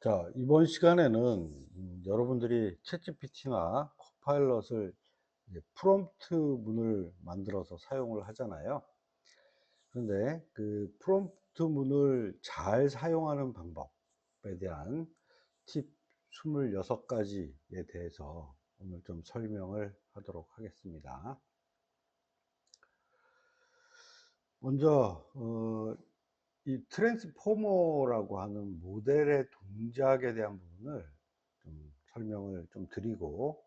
자, 이번 시간에는 여러분들이 챗GPT나 코파일럿을 이제 프롬프트 문을 만들어서 사용을 하잖아요. 그런데 그 프롬프트 문을 잘 사용하는 방법에 대한 팁 26가지에 대해서 오늘 좀 설명을 하도록 하겠습니다. 먼저 이 트랜스포머라고 하는 모델의 동작에 대한 부분을 좀 설명을 좀 드리고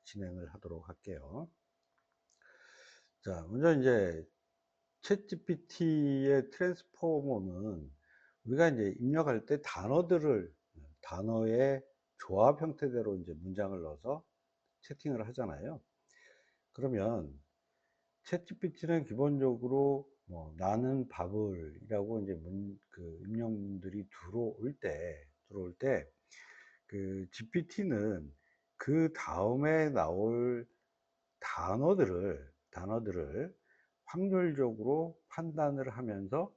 진행을 하도록 할게요. 자, 먼저 이제 챗GPT의 트랜스포머는 우리가 이제 입력할 때 단어의 조합 형태대로 이제 문장을 넣어서 채팅을 하잖아요. 그러면 챗GPT는 기본적으로 뭐 나는 밥을이라고 이제 입력문들이 들어올 때 그 GPT는 그 다음에 나올 단어들을 확률적으로 판단을 하면서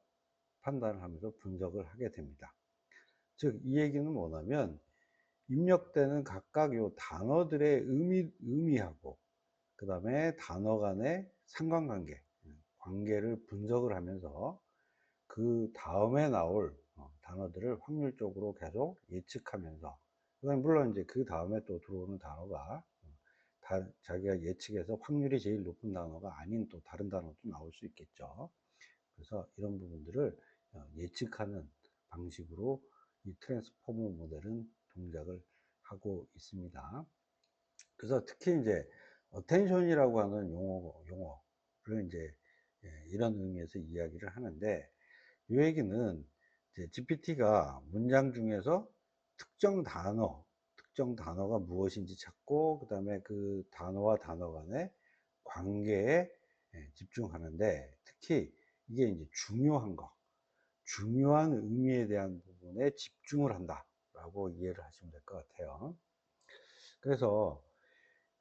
분석을 하게 됩니다. 즉, 이 얘기는 뭐냐면 입력되는 각각 요 단어들의 의미하고 그 다음에 단어 간의 상관관계, 관계를 분석을 하면서 그 다음에 나올 단어들을 확률적으로 계속 예측하면서, 그다음에 물론 이제 그 다음에 또 들어오는 단어가 자기가 예측해서 확률이 제일 높은 단어가 아닌 또 다른 단어도 나올 수 있겠죠. 그래서 이런 부분들을 예측하는 방식으로 이 트랜스포머 모델은 동작을 하고 있습니다. 그래서 특히 이제 어텐션이라고 하는 용어를 이제 이런 의미에서 이야기를 하는데, 이 얘기는 이제 GPT가 문장 중에서 특정 단어가 무엇인지 찾고, 그 다음에 그 단어와 단어 간의 관계에 집중하는데, 특히 이게 이제 중요한 의미에 대한 부분에 집중을 한다라고 이해를 하시면 될 것 같아요. 그래서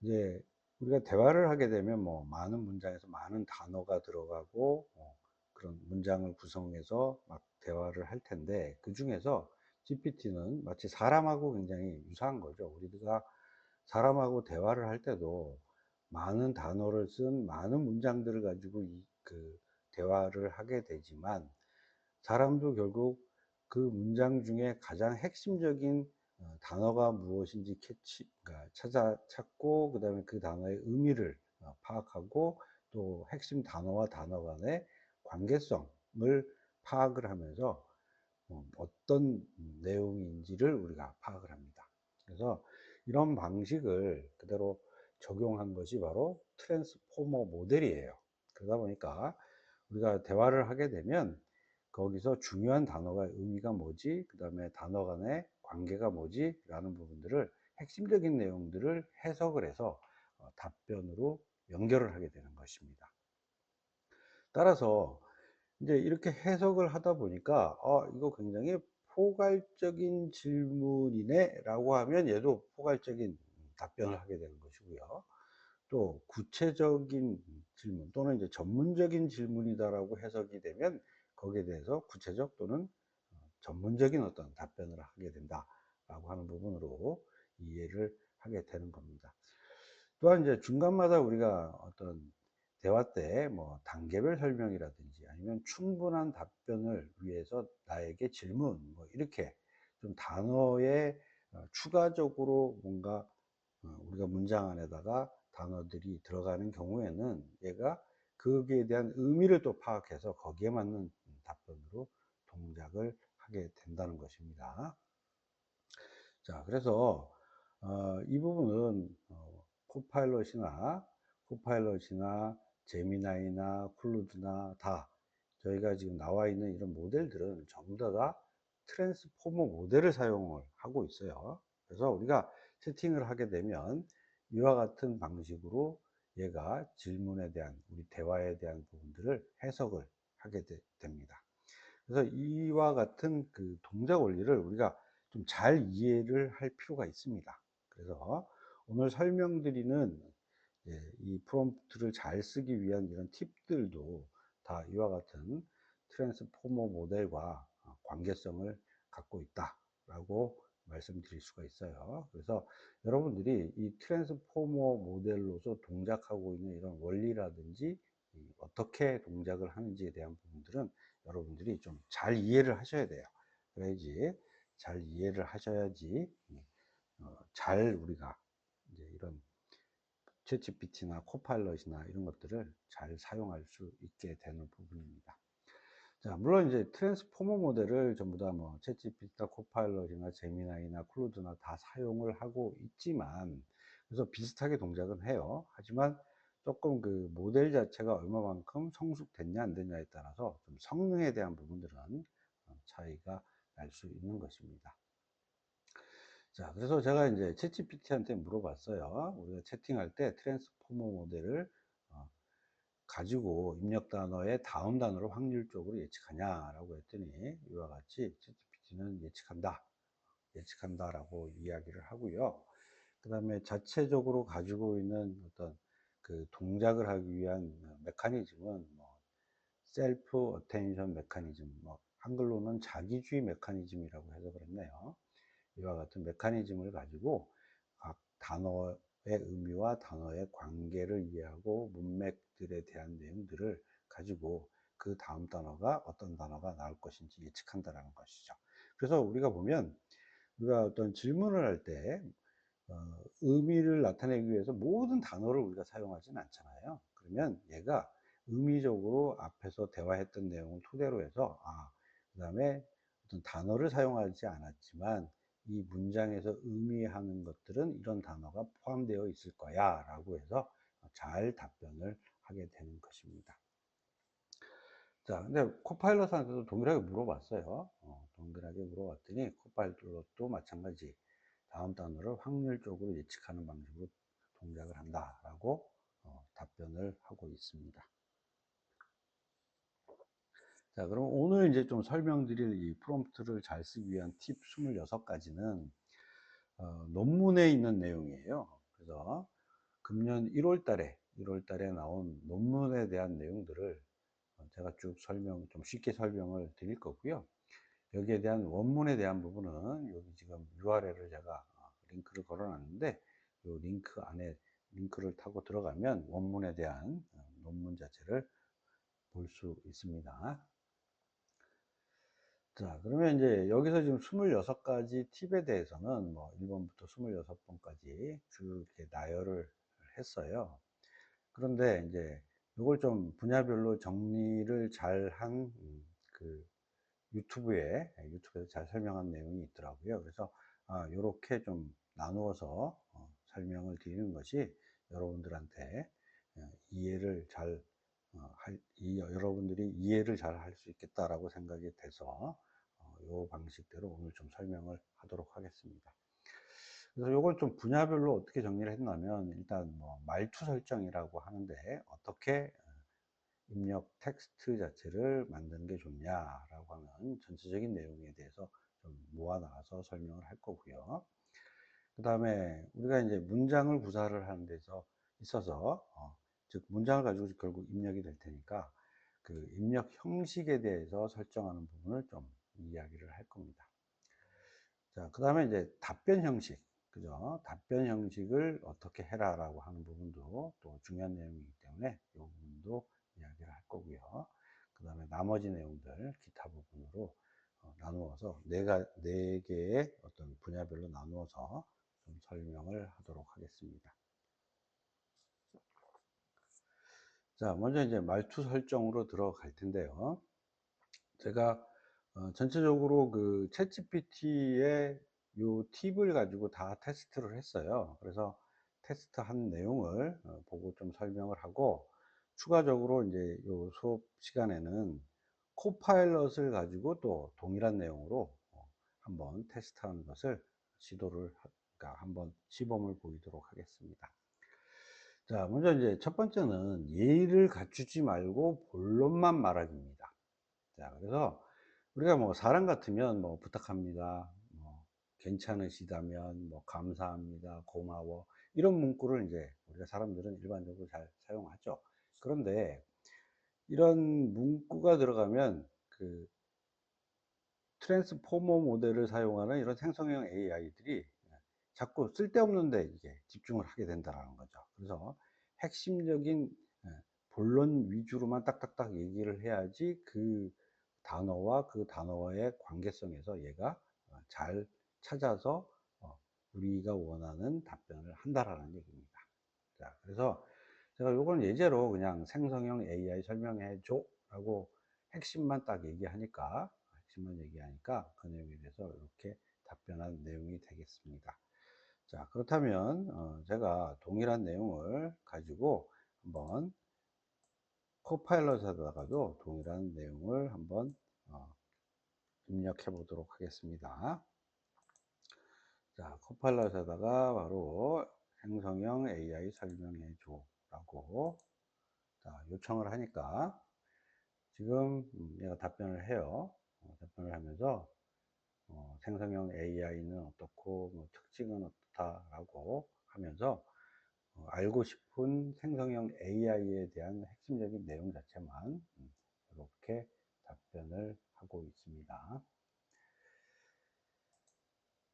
이제 우리가 대화를 하게 되면 뭐 많은 문장에서 많은 단어가 들어가고 그런 문장을 구성해서 막 대화를 할 텐데, 그 중에서 GPT는 마치 사람하고 굉장히 유사한 거죠. 우리가 사람하고 대화를 할 때도 많은 단어를 쓴 많은 문장들을 가지고 그 대화를 하게 되지만, 사람도 결국 그 문장 중에 가장 핵심적인 단어가 무엇인지 그러니까 찾고, 그 다음에 그 단어의 의미를 파악하고, 또 핵심 단어와 단어 간의 관계성을 파악을 하면서 어떤 내용인지를 우리가 파악을 합니다. 그래서 이런 방식을 그대로 적용한 것이 바로 트랜스포머 모델이에요. 그러다 보니까 우리가 대화를 하게 되면 거기서 중요한 단어가 의미가 뭐지, 그 다음에 단어 간의 관계가 뭐지 라는 부분들을, 핵심적인 내용들을 해석을 해서 답변으로 연결을 하게 되는 것입니다. 따라서 이제 이렇게 해석을 하다 보니까 이거 굉장히 포괄적인 질문이네 라고 하면 얘도 포괄적인 답변을 하게 되는 것이고요. 또 구체적인 질문 또는 이제 전문적인 질문이다라고 해석이 되면 거기에 대해서 구체적 또는 전문적인 어떤 답변을 하게 된다라고 하는 부분으로 이해를 하게 되는 겁니다. 또한 이제 중간마다 우리가 어떤 대화 때 뭐 단계별 설명이라든지 아니면 충분한 답변을 위해서 나에게 질문 뭐 이렇게 좀 단어에 추가적으로 뭔가 우리가 문장 안에다가 단어들이 들어가는 경우에는 얘가 거기에 대한 의미를 또 파악해서 거기에 맞는 답변으로 동작을 하게 된다는 것입니다. 자, 그래서 이 부분은 코파일럿이나 제미나이나 클루드나 다 저희가 지금 나와 있는 이런 모델들은 전부 다 트랜스포머 모델을 사용을 하고 있어요. 그래서 우리가 세팅을 하게 되면 이와 같은 방식으로 얘가 질문에 대한, 우리 대화에 대한 부분들을 해석을 하게 됩니다. 그래서 이와 같은 그 동작 원리를 우리가 좀 잘 이해를 할 필요가 있습니다. 그래서 오늘 설명드리는 이 프롬프트를 잘 쓰기 위한 이런 팁들도 다 이와 같은 트랜스포머 모델과 관계성을 갖고 있다라고 말씀드릴 수가 있어요. 그래서 여러분들이 이 트랜스포머 모델로서 동작하고 있는 이런 원리라든지 어떻게 동작을 하는지에 대한 부분들은 여러분들이 좀 잘 이해를 하셔야 돼요. 그래야지 잘 이해를 하셔야지 잘 우리가 이제 이런 챗GPT나 코파일럿이나 이런 것들을 잘 사용할 수 있게 되는 부분입니다. 자, 물론 이제 트랜스포머 모델을 전부 다 뭐 챗GPT나 코파일럿이나 제미나이나 클로드나 다 사용을 하고 있지만, 그래서 비슷하게 동작은 해요. 하지만 조금 그 모델 자체가 얼마만큼 성숙됐냐 안 됐냐에 따라서 좀 성능에 대한 부분들은 차이가 날 수 있는 것입니다. 자, 그래서 제가 이제 챗GPT한테 물어봤어요. 우리가 채팅할 때 트랜스포머 모델을 어, 가지고 입력 단어의 다음 단어를 확률적으로 예측하냐라고 했더니 이와 같이 챗GPT는 예측한다라고 이야기를 하고요. 그 다음에 자체적으로 가지고 있는 어떤 그 동작을 하기 위한 메커니즘은 뭐 셀프 어텐션 메커니즘, 뭐 한글로는 자기주의 메커니즘이라고 해석을 했네요. 이와 같은 메커니즘을 가지고 각 단어의 의미와 단어의 관계를 이해하고 문맥들에 대한 내용들을 가지고 그 다음 단어가 어떤 단어가 나올 것인지 예측한다라는 것이죠. 그래서 우리가 보면 우리가 어떤 질문을 할 때 의미를 나타내기 위해서 모든 단어를 우리가 사용하지는 않잖아요. 그러면 얘가 의미적으로 앞에서 대화했던 내용을 토대로 해서 그 다음에 어떤 단어를 사용하지 않았지만 이 문장에서 의미하는 것들은 이런 단어가 포함되어 있을 거야 라고 해서 잘 답변을 하게 되는 것입니다. 자, 근데 코파일럿한테도 동일하게 물어봤어요. 동일하게 물어봤더니 코파일럿도 마찬가지 다음 단어를 확률적으로 예측하는 방식으로 동작을 한다라고 답변을 하고 있습니다. 자, 그럼 오늘 이제 좀 설명드릴 이 프롬프트를 잘 쓰기 위한 팁 26가지는 논문에 있는 내용이에요. 그래서 금년 1월 달에 나온 논문에 대한 내용들을 제가 쭉 좀 쉽게 설명을 드릴 거고요. 여기에 대한 원문에 대한 부분은 여기 지금 URL을 제가 링크를 걸어 놨는데 이 링크 안에 링크를 타고 들어가면 원문에 대한 논문 자체를 볼 수 있습니다. 자, 그러면 이제 여기서 지금 26가지 팁에 대해서는 뭐 1번부터 26번까지 쭉 이렇게 나열을 했어요. 그런데 이제 이걸 좀 분야별로 정리를 잘한 그 유튜브에서 잘 설명한 내용이 있더라고요. 그래서 요렇게 좀 나누어서 설명을 드리는 것이 여러분들한테 이해를 잘 여러분들이 이해를 잘 할 수 있겠다라고 생각이 돼서 요 방식대로 오늘 좀 설명을 하도록 하겠습니다. 그래서 요걸 좀 분야별로 어떻게 정리를 했냐면, 일단 뭐 말투 설정이라고 하는데 어떻게 입력 텍스트 자체를 만드는 게 좋냐라고 하면 전체적인 내용에 대해서 좀 모아 나가서 설명을 할 거고요. 그 다음에 우리가 이제 문장을 구사를 하는 데서 있어서 즉 문장을 가지고 결국 입력이 될 테니까 그 입력 형식에 대해서 설정하는 부분을 좀 이야기를 할 겁니다. 자, 그 다음에 이제 답변 형식, 그죠? 답변 형식을 어떻게 해라라고 하는 부분도 또 중요한 내용이기 때문에 이 부분도 이야기를 할 거고요. 그 다음에 나머지 내용들 기타 부분으로 나누어서 네 개의 어떤 분야별로 나누어서 좀 설명을 하도록 하겠습니다. 자, 먼저 이제 말투 설정으로 들어갈 텐데요. 제가 전체적으로 그 챗GPT의 요 팁을 가지고 다 테스트를 했어요. 그래서 테스트한 내용을 보고 좀 설명을 하고, 추가적으로 이제 요 수업 시간에는 코파일럿을 가지고 또 동일한 내용으로 한번 테스트하는 것을 그러니까 한번 시범을 보이도록 하겠습니다. 자, 먼저 이제 첫 번째는 예의를 갖추지 말고 본론만 말하기입니다. 자, 그래서 우리가 뭐 사람 같으면 뭐 부탁합니다, 뭐 괜찮으시다면, 뭐 감사합니다, 고마워, 이런 문구를 이제 우리가 사람들은 일반적으로 잘 사용하죠. 그런데 이런 문구가 들어가면 그 트랜스포머 모델을 사용하는 이런 생성형 AI들이 자꾸 쓸데없는 데 이게 집중을 하게 된다라는 거죠. 그래서 핵심적인 본론 위주로만 딱딱딱 얘기를 해야지 그 단어와 그 단어의 관계성에서 얘가 잘 찾아서 우리가 원하는 답변을 한다라는 얘기입니다. 자, 그래서 제가 요건 예제로 그냥 생성형 AI 설명해 줘 라고 핵심만 딱 얘기하니까 그 내용에 대해서 이렇게 답변한 내용이 되겠습니다. 자, 그렇다면 제가 동일한 내용을 가지고 한번 코파일럿에다가도 동일한 내용을 한번 입력해 보도록 하겠습니다. 자, 코파일럿에다가 바로 생성형 AI 설명해 줘 라고 요청을 하니까 지금 얘가 답변을 해요. 답변을 하면서 생성형 AI는 어떻고 뭐 특징은 어떻다라고 하면서 알고 싶은 생성형 AI에 대한 핵심적인 내용 자체만 이렇게 답변을 하고 있습니다.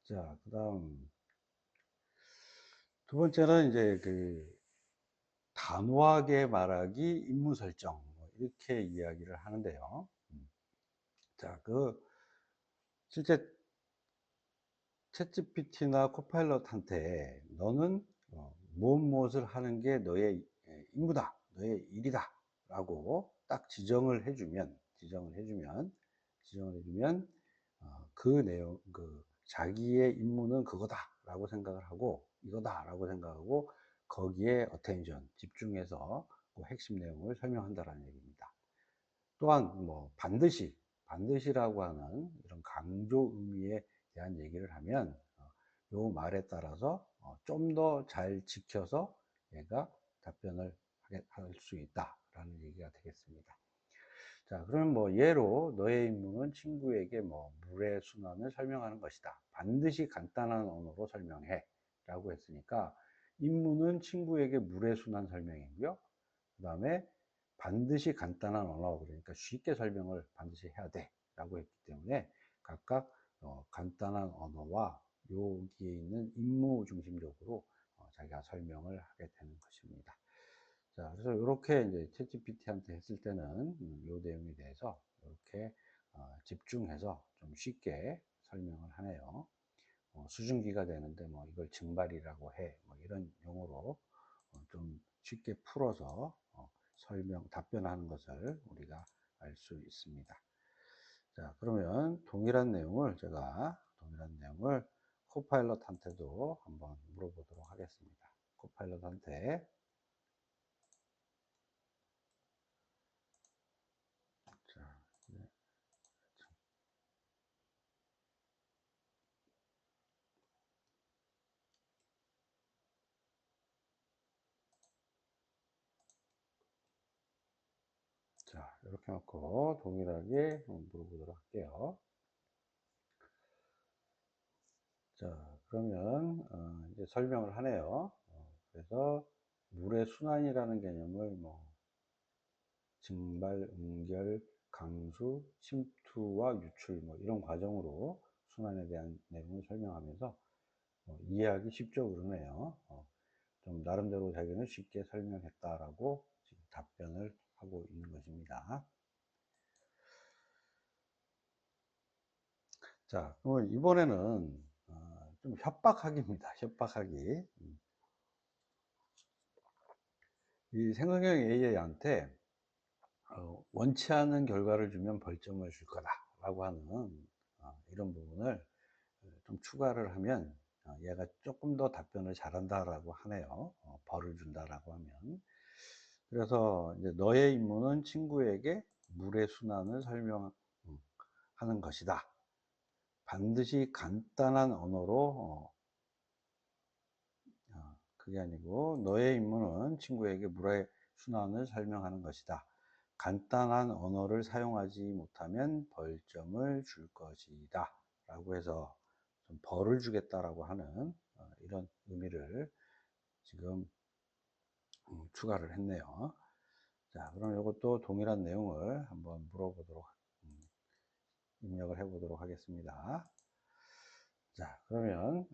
자, 그 다음 두 번째는 이제 그 단호하게 말하기 임무 설정 뭐 이렇게 이야기를 하는데요. 자, 그 실제 챗GPT나 코파일럿한테 너는 무엇을 하는 게 너의 임무다, 너의 일이다 라고 딱 지정을 해주면 그 내용, 자기의 임무는 그거다 라고 생각을 하고 이거다 라고 생각하고 거기에 어텐션, 집중해서 그 핵심 내용을 설명한다라는 얘기입니다. 또한 뭐 반드시라고 하는 이런 강조 의미에 대한 얘기를 하면 요 말에 따라서 좀 더 잘 지켜서 얘가 답변을 할 수 있다라는 얘기가 되겠습니다. 자, 그러면 뭐 예로 너의 임무는 친구에게 뭐 물의 순환을 설명하는 것이다. 반드시 간단한 언어로 설명해 라고 했으니까 임무는 친구에게 물의 순환 설명이고요. 그 다음에 반드시 간단한 언어, 그러니까 쉽게 설명을 반드시 해야 돼 라고 했기 때문에 각각 간단한 언어와 여기에 있는 임무 중심적으로 자기가 설명을 하게 되는 것입니다. 자, 그래서 이렇게 이제 챗GPT한테 했을 때는 이 내용에 대해서 이렇게 집중해서 좀 쉽게 설명을 하네요. 수증기가 되는데 뭐 이걸 증발이라고 해, 뭐 이런 용어로 좀 쉽게 풀어서 답변하는 것을 우리가 알 수 있습니다. 자, 그러면 동일한 내용을 코파일럿한테도 한번 물어보도록 하겠습니다. 코파일럿한테 자, 네. 자, 이렇게 놓고 동일하게 물어보도록 할게요. 자, 그러면 이제 설명을 하네요. 그래서 물의 순환이라는 개념을 뭐 증발, 응결, 강수, 침투와 유출 뭐 이런 과정으로 순환에 대한 내용을 설명하면서 이해하기 쉽죠 그러네요. 좀 나름대로 자기는 쉽게 설명했다라고 지금 답변을 하고 있는 것입니다. 자, 그럼 이번에는 좀 협박하기입니다. 협박하기. 이 생성형 AI한테 원치 않은 결과를 주면 벌점을 줄 거다라고 하는 이런 부분을 좀 추가를 하면 얘가 조금 더 답변을 잘한다라고 하네요. 벌을 준다라고 하면. 그래서 이제 너의 임무는 친구에게 물의 순환을 설명하는 것이다. 반드시 간단한 언어로 그게 아니고 너의 임무는 친구에게 물의 순환을 설명하는 것이다. 간단한 언어를 사용하지 못하면 벌점을 줄 것이다 라고 해서 좀 벌을 주겠다라고 하는 이런 의미를 지금 추가를 했네요. 자, 그럼 이것도 동일한 내용을 한번 물어보도록 입력을 해 보도록 하겠습니다. 자, 그러면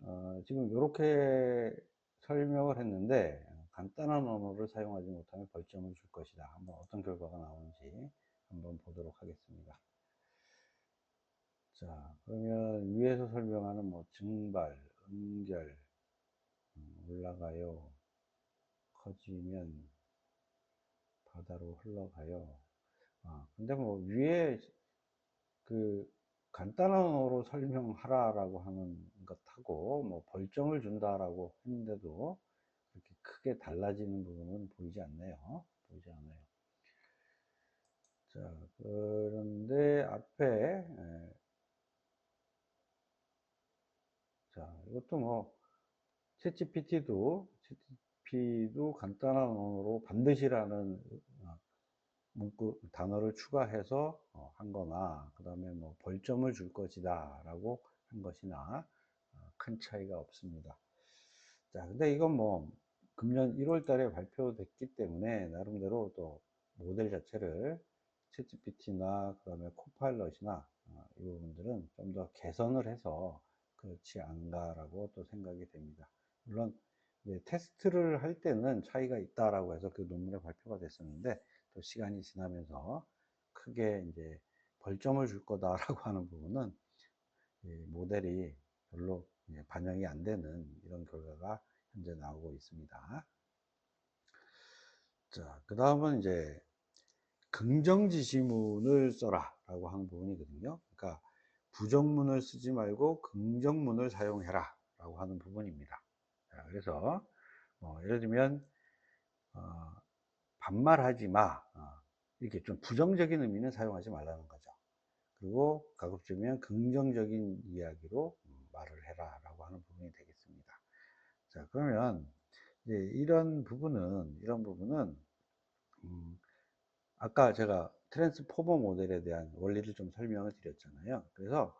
지금 이렇게 설명을 했는데 간단한 언어를 사용하지 못하면 벌점을 줄 것이다. 한번 어떤 결과가 나오는지 한번 보도록 하겠습니다. 자, 그러면 위에서 설명하는 뭐 증발, 응결, 올라가요, 커지면 바다로 흘러가요. 근데 뭐 위에 그 간단한 언어로 설명하라라고 하는 것하고 뭐 벌점을 준다라고 했는데도 그렇게 크게 달라지는 부분은 보이지 않네요. 보이지 않아요. 자, 그런데 앞에 자, 이것도 뭐 챗GPT도 간단한 언어로 반드시라는 문구 단어를 추가해서 한 거나 그 다음에 뭐 벌점을 줄 것이다 라고 한 것이나 큰 차이가 없습니다. 자, 근데 이건 뭐 금년 1월 달에 발표됐기 때문에 나름대로 또 모델 자체를 챗GPT나 그 다음에 코파일럿이나 이 부분들은 좀 더 개선을 해서 그렇지 않은가라고 또 생각이 됩니다. 물론 테스트를 할 때는 차이가 있다라고 해서 그 논문에 발표가 됐었는데 또 시간이 지나면서 크게 이제 벌점을 줄 거다라고 하는 부분은 모델이 별로 반영이 안 되는 이런 결과가 현재 나오고 있습니다. 자, 그 다음은 이제 긍정지시문을 써라 라고 하는 부분이거든요. 그러니까 부정문을 쓰지 말고 긍정문을 사용해라 라고 하는 부분입니다. 자, 그래서 예를 들면 반말하지 마, 이렇게 좀 부정적인 의미는 사용하지 말라는 거죠. 그리고 가급적이면 긍정적인 이야기로 말을 해라 라고 하는 부분이 되겠습니다. 자, 그러면 이제 이런 부분은 아까 제가 트랜스포머 모델에 대한 원리를 좀 설명을 드렸잖아요. 그래서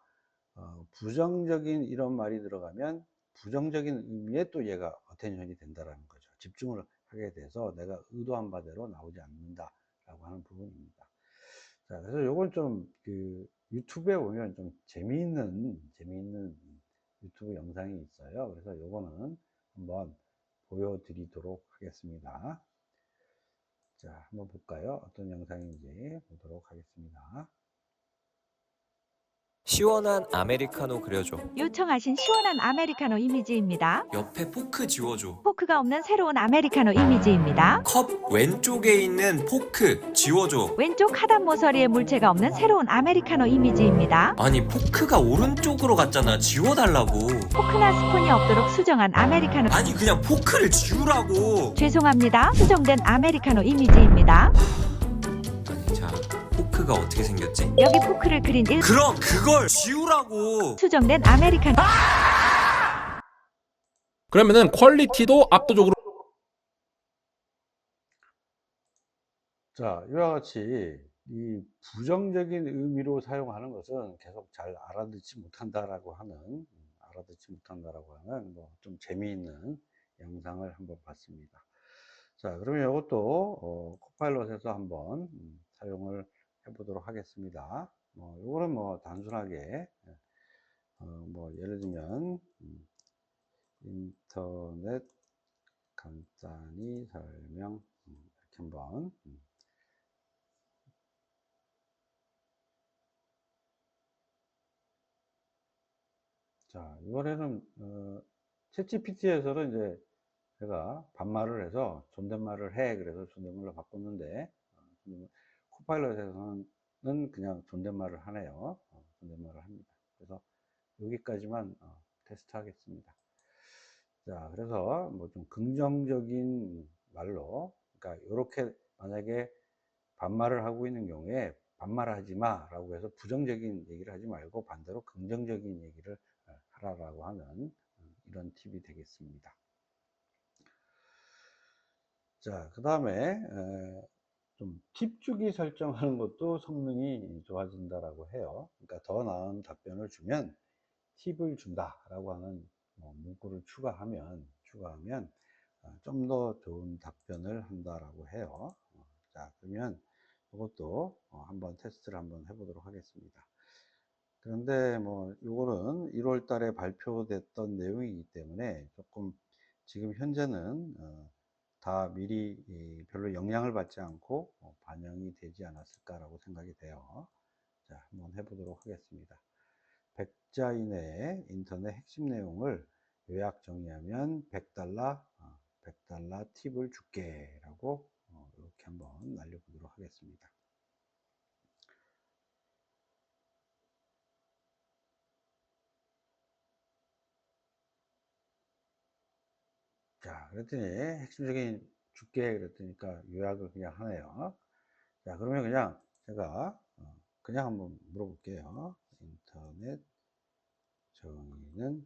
부정적인 이런 말이 들어가면 부정적인 의미에 또 얘가 어텐션이 된다라는 거죠. 집중을 하게 돼서 내가 의도한 바대로 나오지 않는다라고 하는 부분입니다. 자, 그래서 요걸 좀 유튜브에 보면 좀 재미있는 유튜브 영상이 있어요. 그래서 요거는 한번 보여드리도록 하겠습니다. 자, 한번 볼까요? 어떤 영상인지 보도록 하겠습니다. 시원한 아메리카노 그려줘. 요청하신 시원한 아메리카노 이미지입니다. 옆에 포크 지워줘. 포크가 없는 새로운 아메리카노 이미지입니다. 컵 왼쪽에 있는 포크 지워줘. 왼쪽 하단 모서리에 물체가 없는 새로운 아메리카노 이미지입니다. 아니 포크가 오른쪽으로 갔잖아. 지워달라고. 포크나 스푼이 없도록 수정한 아메리카노. 아니 그냥 포크를 지우라고. 죄송합니다. 수정된 아메리카노 이미지입니다. 아니 자 포크가 어떻게 생겼지? 여기 포크를 그린 그럼 그걸 지우라고. 수정된 아메리카노. 그러면은 퀄리티도 압도적으로 자, 이와 같이 이 부정적인 의미로 사용하는 것은 계속 잘 알아듣지 못한다라고 하는 뭐 좀 재미있는 영상을 한번 봤습니다. 자, 그러면 이것도 코파일럿에서 한번 사용을 해보도록 하겠습니다. 이거는 뭐 단순하게 뭐 예를 들면 인터넷 간단히 설명 이렇게 한번 자, 이번에는 챗GPT에서는 이제 제가 반말을 해서 존댓말을 해 그래서 존댓말로 바꿨는데 코파일럿에서는 그냥 존댓말을 하네요. 존댓말을 합니다. 그래서 여기까지만 테스트 하겠습니다. 자, 그래서 뭐 좀 긍정적인 말로, 그러니까 이렇게 만약에 반말을 하고 있는 경우에 반말하지 마 라고 해서 부정적인 얘기를 하지 말고 반대로 긍정적인 얘기를 하라라고 하는 이런 팁이 되겠습니다. 자, 그 다음에 좀 팁 주기 설정하는 것도 성능이 좋아진다라고 해요. 그러니까 더 나은 답변을 주면 팁을 준다라고 하는 문구를 추가하면 좀 더 좋은 답변을 한다라고 해요. 자, 그러면 이것도 한번 테스트를 한번 해보도록 하겠습니다. 그런데 뭐 요거는 1월 달에 발표됐던 내용이기 때문에 조금 지금 현재는 다 미리 별로 영향을 받지 않고 반영이 되지 않았을까라고 생각이 돼요. 자, 한번 해보도록 하겠습니다. 100자 이내의 인터넷 핵심 내용을 요약 정의하면 $100, 100달러 팁을 줄게 라고 이렇게 한번 날려보도록 하겠습니다. 자, 그랬더니 핵심적인 줄게 그랬더니까 요약을 그냥 하네요. 자, 그러면 그냥 제가 그냥 한번 물어볼게요. 인터넷 정의는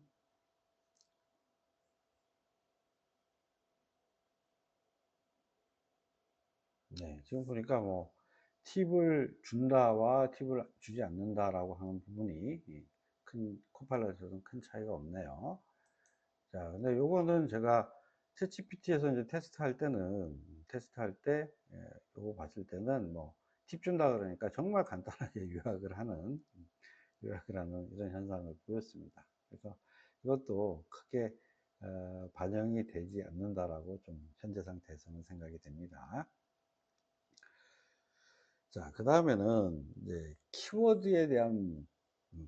네, 지금 보니까 뭐 팁을 준다와 팁을 주지 않는다라고 하는 부분이 큰 코파일럿에서는 큰 차이가 없네요. 자, 근데 요거는 제가 챗GPT에서 이제 테스트할 때 요거 봤을 때는 뭐 팁 준다 그러니까 정말 간단하게 요약을 하는 이런 현상을 보였습니다. 그래서 이것도 크게 반영이 되지 않는다라고 좀 현재 상태에서는 생각이 됩니다. 자, 그 다음에는 이제 키워드에 대한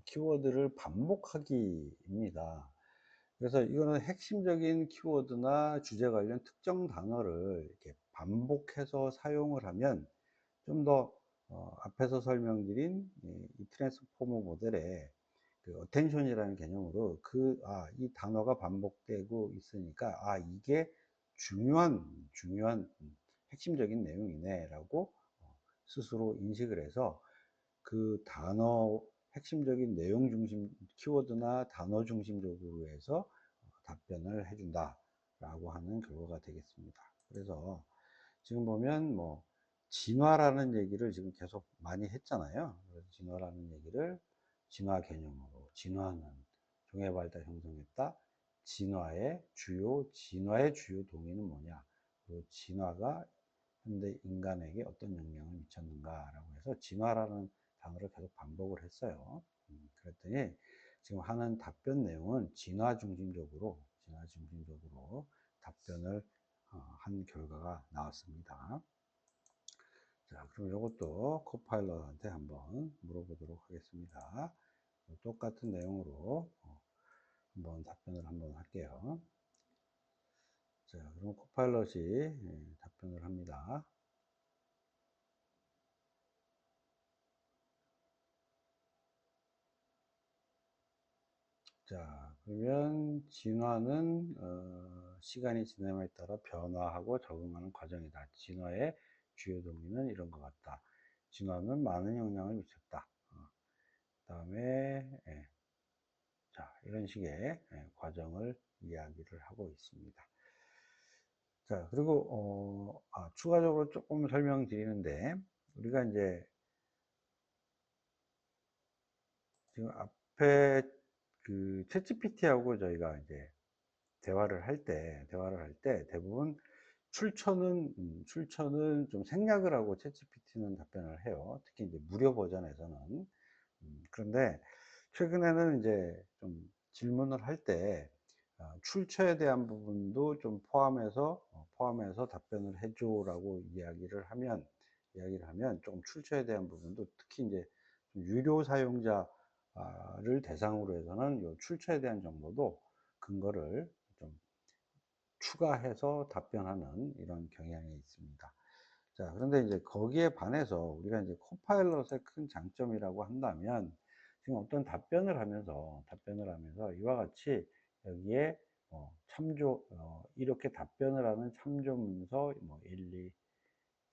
키워드를 반복하기입니다. 그래서 이거는 핵심적인 키워드나 주제 관련 특정 단어를 이렇게 반복해서 사용을 하면 좀 더 앞에서 설명드린 이 트랜스포머 모델의 그 어텐션이라는 개념으로 이 단어가 반복되고 있으니까 이게 중요한 핵심적인 내용이네라고 스스로 인식을 해서 그 단어 핵심적인 내용 중심 키워드나 단어 중심적으로 해서 답변을 해준다 라고 하는 결과가 되겠습니다. 그래서 지금 보면 뭐 진화라는 얘기를 지금 계속 많이 했잖아요. 그래서 진화라는 얘기를 진화 개념으로 진화는 종의 발달 형성했다. 진화의 주요 동의는 뭐냐? 그리고 진화가 현대 인간에게 어떤 영향을 미쳤는가라고 해서 진화라는 단어를 계속 반복을 했어요. 그랬더니 지금 하는 답변 내용은 진화 중심적으로 답변을 한 결과가 나왔습니다. 자, 그럼 이것도 코파일럿한테 한번 물어보도록 하겠습니다. 똑같은 내용으로 한번 답변을 한번 할게요. 자, 그럼 코파일럿이 답변을 합니다. 자, 그러면 진화는 시간이 지남에 따라 변화하고 적응하는 과정이다. 진화의 주요 동기는 이런 것 같다. 진화는 많은 영향을 미쳤다. 그다음에 자, 이런 식의 과정을 이야기를 하고 있습니다. 자, 그리고 추가적으로 조금 설명드리는데 우리가 이제 지금 앞에 그 챗GPT하고 저희가 이제 대화를 할 때 대부분 출처는 좀 생략을 하고 챗GPT는 답변을 해요. 특히 이제 무료 버전에서는. 그런데 최근에는 이제 좀 질문을 할 때 출처에 대한 부분도 좀 포함해서 답변을 해줘라고 이야기를 하면 조금 출처에 대한 부분도 특히 이제 좀 유료 사용자를 대상으로 해서는 요 출처에 대한 정보도 근거를 좀 추가해서 답변하는 이런 경향이 있습니다. 자, 그런데 이제 거기에 반해서 우리가 이제 코파일럿의 큰 장점이라고 한다면 지금 어떤 답변을 하면서 이와 같이 여기에 이렇게 답변을 하는 참조 문서 뭐 1, 2,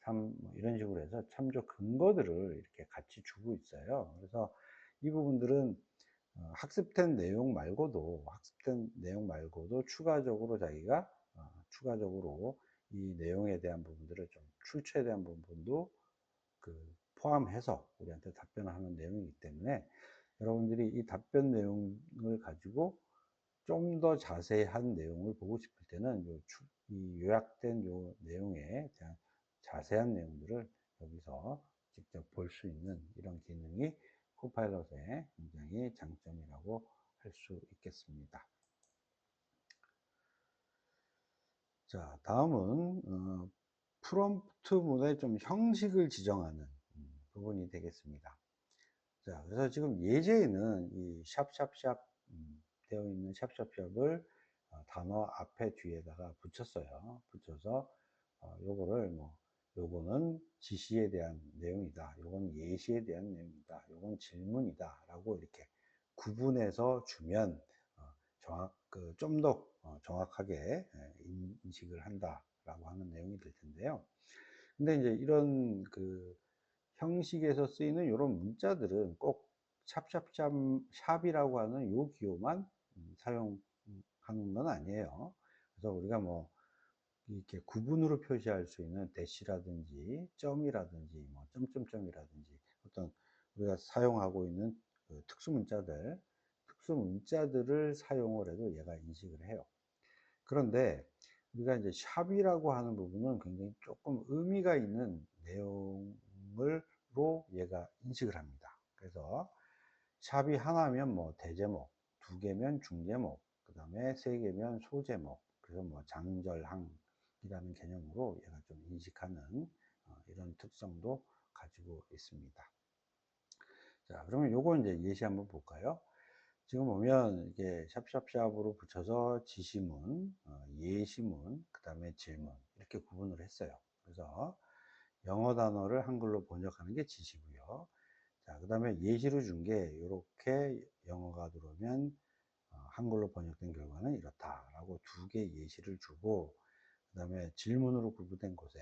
3 뭐 이런 식으로 해서 참조 근거들을 이렇게 같이 주고 있어요. 그래서 이 부분들은 학습된 내용 말고도 추가적으로 이 내용에 대한 부분들을 좀 출처에 대한 부분도 그 포함해서 우리한테 답변을 하는 내용이기 때문에 여러분들이 이 답변 내용을 가지고 좀 더 자세한 내용을 보고 싶을 때는 이 요약된 요 내용에 대한 자세한 내용들을 여기서 직접 볼 수 있는 이런 기능이 코파일럿의 굉장히 장점이라고 할 수 있겠습니다. 자, 다음은 프롬프트문의 좀 형식을 지정하는 부분이 되겠습니다. 자, 그래서 지금 예제에는 이 샵샵샵 되어 있는 샵샵샵을 단어 앞에 뒤에다가 붙였어요. 붙여서 요거를 뭐 요거는 지시에 대한 내용이다. 요건 예시에 대한 내용이다. 요건 질문이다. 라고 이렇게 구분해서 주면 좀 더 정확하게 인식을 한다라고 하는 내용이 될 텐데요. 근데 이제 이런 그 형식에서 쓰이는 이런 문자들은 꼭 샵샵샵 샵이라고 하는 요 기호만 사용하는 건 아니에요. 그래서 우리가 뭐 이렇게 구분으로 표시할 수 있는 대시라든지 점이라든지 뭐 점점점이라든지 어떤 우리가 사용하고 있는 그 특수 문자들을 사용을 해도 얘가 인식을 해요. 그런데 우리가 이제 샵이라고 하는 부분은 굉장히 조금 의미가 있는 내용을로 얘가 인식을 합니다. 그래서 샵이 하나면 뭐 대제목, 두 개면 중제목, 그 다음에 세 개면 소제목, 그래서 뭐 장절항이라는 개념으로 얘가 좀 인식하는 이런 특성도 가지고 있습니다. 자, 그러면 요거 이제 예시 한번 볼까요? 지금 보면 이게 샵샵샵으로 붙여서 지시문, 예시문, 그 다음에 질문 이렇게 구분을 했어요. 그래서 영어 단어를 한글로 번역하는 게 지시고요. 자, 그 다음에 예시로 준 게 이렇게 영어가 들어오면 한글로 번역된 결과는 이렇다라고 두 개 예시를 주고, 그 다음에 질문으로 구분된 곳에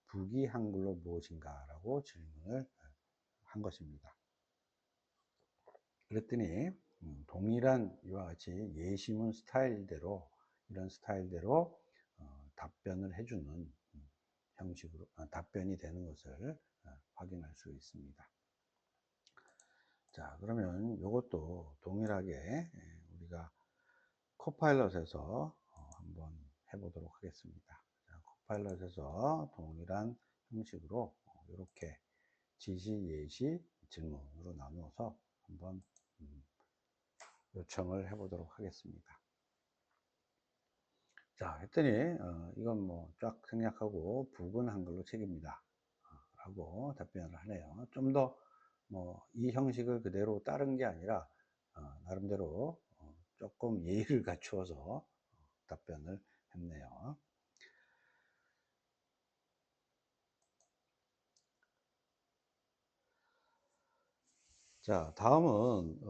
북이 한글로 무엇인가라고 질문을 한 것입니다. 그랬더니 동일한 이와 같이 예시문 스타일대로 이런 스타일대로 답변을 해주는 형식으로 답변이 되는 것을 확인할 수 있습니다. 자, 그러면 이것도 동일하게 우리가 코파일럿에서 한번 해보도록 하겠습니다. 자, 코파일럿에서 동일한 형식으로 이렇게 지시, 예시, 질문으로 나누어서 한번 요청을 해보도록 하겠습니다. 자, 했더니 이건 뭐 쫙 생략하고 북은 한글로 책입니다 라고 답변을 하네요. 좀 더 뭐 이 형식을 그대로 따른 게 아니라 나름대로 조금 예의를 갖추어서 답변을 했네요. 자, 다음은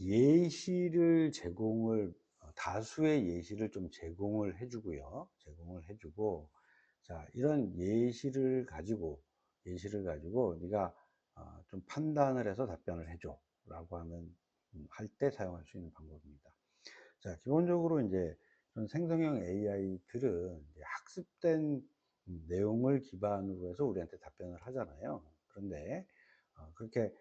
예시를 다수의 예시를 좀 제공을 해주고요. 자, 이런 예시를 가지고 네가 좀 판단을 해서 답변을 해줘 라고 하는 할 때 사용할 수 있는 방법입니다. 자, 기본적으로 이제 생성형 AI들은 학습된 내용을 기반으로 해서 우리한테 답변을 하잖아요. 그런데 그렇게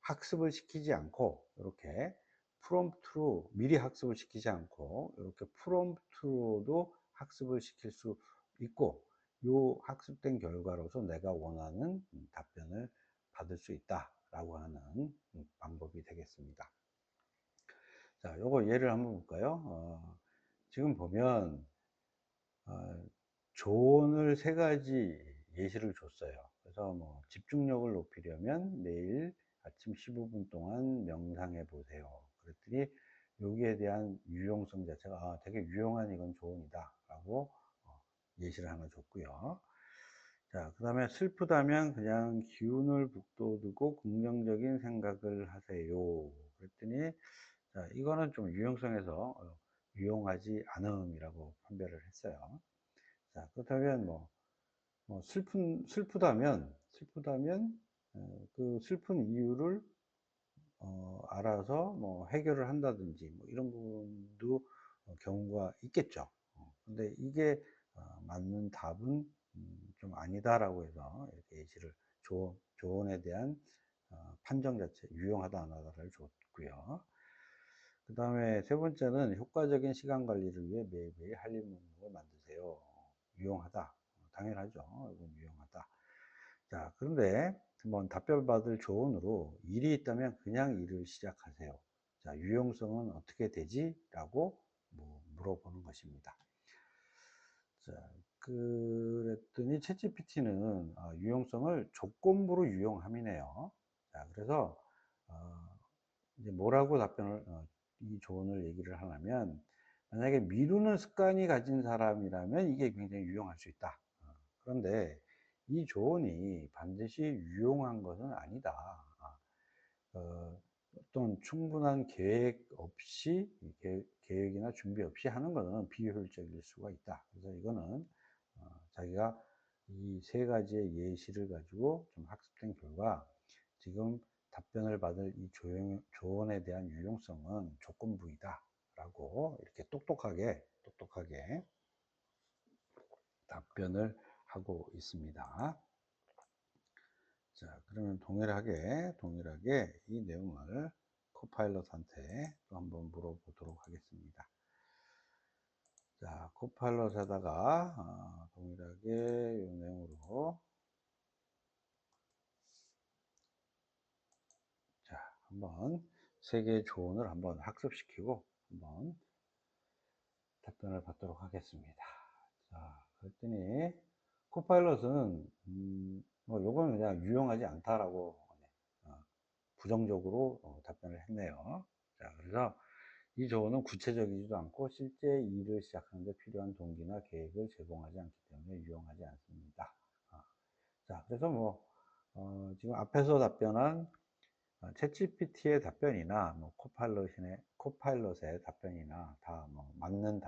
학습을 시키지 않고 이렇게 프롬프트로 미리 학습을 시키지 않고 이렇게 프롬프트로도 학습을 시킬 수 있고, 요 학습된 결과로서 내가 원하는 답변을 받을 수 있다라고 하는 방법이 되겠습니다. 자, 요거 예를 한번 볼까요? 지금 보면 조언을 세 가지 예시를 줬어요. 그래서 뭐 집중력을 높이려면 매일 아침 15분 동안 명상해 보세요. 그랬더니 여기에 대한 유용성 자체가 되게 유용한 이건 조언이다 라고 예시를 하나 줬고요. 자, 그 다음에 슬프다면 그냥 기운을 북돋우고 긍정적인 생각을 하세요. 그랬더니 자, 이거는 좀 유용성에서 유용하지 않음이라고 판별을 했어요. 자, 그렇다면 슬프다면 그 슬픈 이유를 알아서 뭐 해결을 한다든지 뭐 이런 부분도 경우가 있겠죠. 근데 이게 맞는 답은 좀 아니다라고 해서 이렇게 예시를 조언에 대한 판정 자체 유용하다 안 하다를 줬고요. 그 다음에 세 번째는 효과적인 시간 관리를 위해 매일매일 할 일 목록을 만드세요. 유용하다. 당연하죠. 이건 유용하다. 자, 그런데 한번 답변 받을 조언으로 일이 있다면 그냥 일을 시작하세요. 자, 유용성은 어떻게 되지? 라고 물어보는 것입니다. 자, 그랬더니 챗GPT는 유용성을 조건부로 유용함이네요. 자, 그래서 이제 뭐라고 이 조언을 얘기를 하냐면, 만약에 미루는 습관이 가진 사람이라면 이게 굉장히 유용할 수 있다. 그런데 이 조언이 반드시 유용한 것은 아니다. 어떤 충분한 계획 없이, 계획이나 준비 없이 하는 것은 비효율적일 수가 있다. 그래서 이거는 자기가 이 세 가지의 예시를 가지고 좀 학습된 결과, 지금 답변을 받을 이 조언에 대한 유용성은 조건부이다 라고 이렇게 똑똑하게 답변을 하고 있습니다. 자, 그러면 동일하게 이 내용을 코파일럿한테 또 한번 물어보도록 하겠습니다. 자, 코파일럿에다가 동일하게 이 내용으로, 자, 한번 세 개의 조언을 한번 학습시키고 한번 답변을 받도록 하겠습니다. 자, 그랬더니 코파일럿은 요거는 그냥 유용하지 않다라고 부정적으로 답변을 했네요. 자, 그래서 이 조언은 구체적이지도 않고 실제 일을 시작하는 데 필요한 동기나 계획을 제공하지 않기 때문에 유용하지 않습니다. 자, 그래서 지금 앞에서 답변한 챗GPT의 답변이나 코파일럿의 답변이나 다 맞는